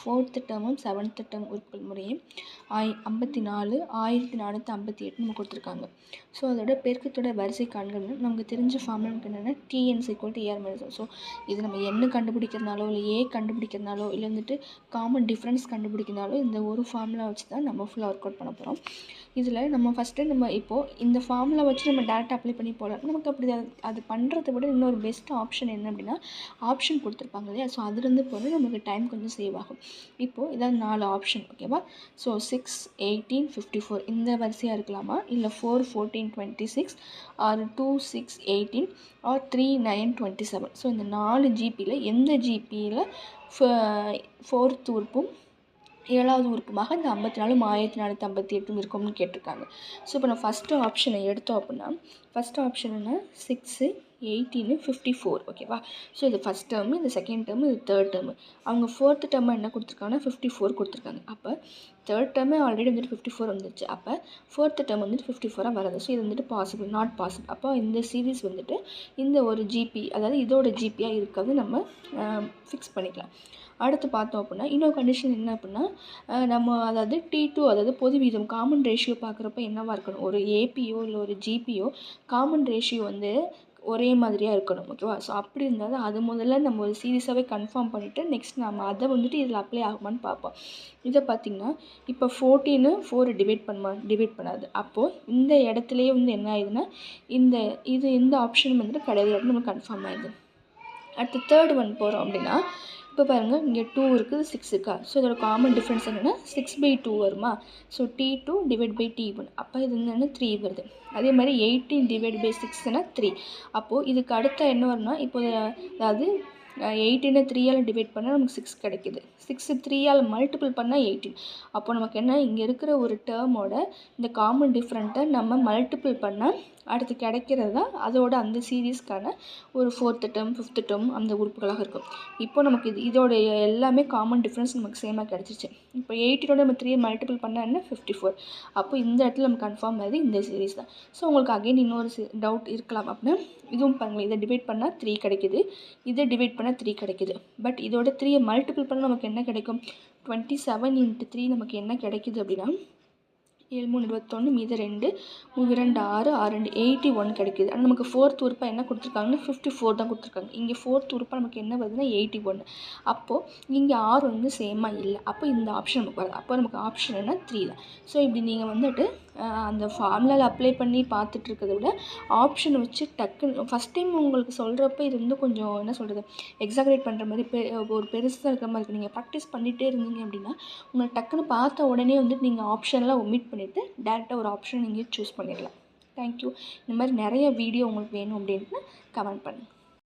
4th டேர்மும் 7th term உறுப்புகள் முறையே 54 1458 நம்ம கொடுத்துருக்காங்க. ஸோ அதோட பெருக்கத்தோட வரிசை காண்கள் நமக்கு தெரிஞ்ச ஃபார்முலா நமக்கு என்னென்னா TN = AR - ஸோ இது நம்ம என்ன கண்டுபிடிக்கிறதுனாலோ இல்லை ஏ கண்டுபிடிக்கிறதுனாலோ இல்லை வந்துட்டு காமன் டிஃப்ரென்ஸ் கண்டுபிடிக்கிறதுனாலோ இந்த ஒரு ஃபார்முலா வச்சு தான் நம்ம ஃபுல்லாக ஒர்க் அவுட் பண்ண போகிறோம். இதில் நம்ம ஃபஸ்ட்டு நம்ம இப்போது இந்த ஃபார்முலா வச்சு நம்ம டேரெக்டாக அப்ளை பண்ணி போகலாம். நமக்கு அப்படி அது பண்ணுறத விட இன்னொரு பெஸ்ட் ஆப்ஷன் என்ன அப்படின்னா ஆப்ஷன் கொடுத்துருப்பாங்க இல்லையா, ஸோ அதுலேருந்து போகிறது நமக்கு டைம் கொஞ்சம் சேவ் ஆகும். இப்போது இதான் 4 ஆப்ஷன் ஓகேவா. ஸோ 6, 18, 54 இந்த வரிசையாக இருக்கலாமா, இல்லை 4, 14, 26 ஆர் 2, 6, 18 ஆர் 3, 9, 27. ஸோ இந்த 4 ஜிபியில் எந்த ஜிபியில் 4th உறுப்பும் 7வது உறுப்புமாக இந்த 54 1458 இருக்கும்னு கேட்டிருக்காங்க. ஸோ இப்போ நான் ஃபஸ்ட்டு ஆப்ஷனை எடுத்தோம் அப்படின்னா ஃபஸ்ட்டு ஆப்ஷன் என்ன 6, 18, 54 ஓகேவா. ஸோ இது ஃபஸ்ட் டேர்மு, இது செகண்ட் டேர்மு, இது தேர்ட் டேர்மு. அவங்க 4th டேர்மை என்ன கொடுத்துருக்காங்கன்னா 54 கொடுத்துருக்காங்க. அப்போ தேர்ட் டேர்மே ஆல்ரெடி வந்துட்டு 54 வந்துருச்சு. அப்போ 4th டேர்ம் வந்துட்டு 54 வராது. ஸோ இது வந்துட்டு பாசிபிள் நாட் பாசிபிள். அப்போ இந்த சீரீஸ் வந்துட்டு இந்த ஒரு ஜிபி அதாவது இதோட ஜிபியாக இருக்கிறது நம்ம ஃபிக்ஸ் பண்ணிக்கலாம். அடுத்து பார்த்தோம் அப்படின்னா இன்னொரு கண்டிஷன் என்ன அப்படின்னா நம்ம அதாவது T2 அதாவது பொது வீதம் காமன் ரேஷியோ பார்க்குறப்ப என்னவாக இருக்கணும், ஒரு ஏபியோ இல்லை ஒரு ஜிபியோ காமன் ரேஷியோ வந்து ஒரே மாதிரியாக இருக்கணும் ஓகேவா. ஸோ அப்படி இருந்தால் அது முதல்ல நம்ம ஒரு சீரியஸாகவே கன்ஃபார்ம் பண்ணிவிட்டு நெக்ஸ்ட் நம்ம அதை வந்துட்டு இதில் அப்ளை ஆகுமான்னு பார்ப்போம். இதை பார்த்திங்கன்னா இப்போ 14 4 டிவைட் பண்ணாது. அப்போது இந்த இடத்துலையே வந்து என்ன ஆயிடுதுன்னா இந்த ஆப்ஷன் வந்துட்டு கிடையாது அப்படின்னு நம்ம கன்ஃபார்ம் ஆயிடுது. அடுத்து தேர்ட் ஒன் போகிறோம் அப்படின்னா இப்போ பாருங்கள் இங்கே 2 இருக்குது 6 இருக்கா. ஸோ இதோட காமன் டிஃப்ரென்ஸ் என்னென்னா 6/2 வருமா. ஸோ T2 / T1 அப்போ இது என்னென்னா 3 வருது. அதே மாதிரி 18 / 6னா 3. அப்போது இதுக்கு அடுத்த என்ன வரும்னா இப்போ அதாவது 18 3ஆல் டிவைட் பண்ணால் நமக்கு 6 கிடைக்கிது. 6 3ஆல் மல்டிபிள் பண்ணால் 18. அப்போ நமக்கு என்ன இங்கே இருக்கிற ஒரு டேர்மோட இந்த காமன் டிஃப்ரெண்ட்டை நம்ம மல்டிபிள் பண்ணால் அடுத்து கிடைக்கிறது தான் அதோட அந்த சீரீஸ்க்கான ஒரு 4th டேர்ம் 5th டேர்ம் அந்த உறுப்புகளாக இருக்கும். இப்போ நமக்கு இதோட எல்லாமே காமன் டிஃப்ரென்ஸ் நமக்கு சேமாக கிடச்சிச்சு. இப்போ 18ஓட நம்ம 3 மல்டிபிள் பண்ணால் என்ன 54. அப்போ இந்த இடத்துல நம்ம கன்ஃபார்ம் ஆகுது இந்த சீரீஸ் தான். ஸோ உங்களுக்கு அகைன் இன்னொரு டவுட் இருக்கலாம் அப்படின்னா இதுவும் பாருங்கள், இதை டிவைட் பண்ணால் 3 கிடைக்கிது, இதை டிவைட் பண்ணால் 3 கிடைக்கிது. பட் இதோட 3 மல்டிபிள் பண்ணால் நமக்கு என்ன கிடைக்கும் 27 × 3 நமக்கு என்ன கிடைக்கிது அப்படின்னா 7 3 21 மீது 2 3 2 6 6 2 81 கிடைக்கிது. ஆனால் நமக்கு 4th உறுப்பாக என்ன கொடுத்துருக்காங்கன்னா 54 தான் கொடுத்துருக்காங்க. இங்கே 4th உறுப்பாக நமக்கு என்ன வருதுன்னா 81. அப்போது இங்கே 6 வந்து சேமாக இல்லை. அப்போ இந்த ஆப்ஷன் நமக்கு வருது. அப்போ நமக்கு ஆப்ஷன் என்ன 3 தான். ஸோ இப்படி நீங்கள் வந்துட்டு அந்த ஃபார்முலாவில் அப்ளை பண்ணி பார்த்துட்ருக்கிறத விட ஆப்ஷனை வச்சு டக்குன்னு ஃபஸ்ட் டைம் உங்களுக்கு சொல்கிறப்ப இது வந்து கொஞ்சம் என்ன சொல்கிறது எக்ஸாகரேட் பண்ணுற மாதிரி ஒரு பெருசாக இருக்கிற மாதிரி இருக்குது. நீங்கள் ப்ராக்டிஸ் பண்ணிகிட்டே இருந்தீங்க அப்படின்னா உங்களுக்கு டக்குன்னு பார்த்த உடனே வந்துட்டு நீங்கள் ஆப்ஷன்லாம் ஒமிட் பண்ணிவிட்டு டேரெக்டாக ஒரு ஆப்ஷன் நீங்கள் சூஸ் பண்ணிடலாம். தேங்க்யூ. இந்த மாதிரி நிறைய வீடியோ உங்களுக்கு வேணும் அப்படின்ட்டு கமெண்ட் பண்ணுங்கள்.